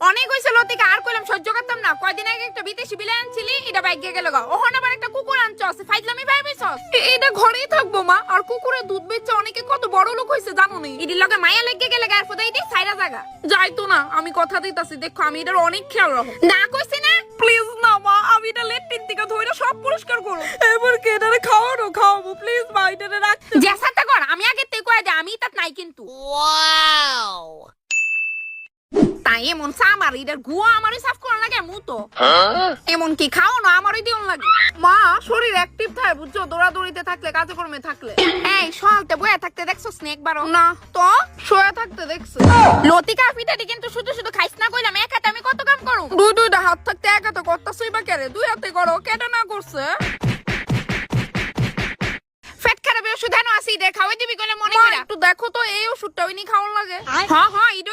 অনেক হইছে লতিকা, আর কইলাম সহ্য করতাম না। কয়দিন আগে একটা বিদেশি বিলাই আনছিলি, এটা বাইকে গেল গা। ওহন আবার একটা কুকুর আনছস, ফাইজলামি ভাইবিছস। এটা ঘরেই থাকবো মা, আর কুকুরের দুধ বেচে অনেকে কত বড় লোক হইছে জানো নি। এটির লগে মায়া লেগে গেলে গার ফদাই দি সাইরা জায়গা যাইতো না। আমি কথা দিতাছি, দেখো আমি এটার অনেক খেয়াল রাখো। না কইছি না, প্লিজ না মা, আমি এটা লেট্রিন থেকে ধইরা সব পরিষ্কার করব। এবার কে এটারে খাওয়াবো প্লিজ মা, এটারে রাখ। জেসাটা কর, আমি আগে তে কই দে, আমি তাত নাই কিন্তু। ওয়াও, তাই এমন সামার এটার গুয়া আমারই সাফ করা লাগে মুতো। এমন কি খাও না আমারই দিন লাগে। মা শরীর অ্যাক্টিভ থাকে বুঝছো, দৌড়াদৌড়িতে থাকলে, কাজে কর্মে থাকলে। এই সকালতে বয়ে থাকতে দেখছো স্নেক বারো না তো শোয়া থাকতে দেখছো। লতিকা পিঠাটি কিন্তু শুধু শুধু খাইছ না কইলাম, এক হাতে আমি কত কাম করুম। দুইটা হাত থাকতে এক হাতে করতাছই বা কেরে, দুই হাতে করো, কেটে না করছে। পেট খারাপের ওষুধ আনো আসি, দে খাওয়াই দিবি কইলে মনে কইরা। একটু দেখো তো এই ওষুধটা ওইনি খাওয়ার লাগে। হ্যাঁ হ্যাঁ, এটা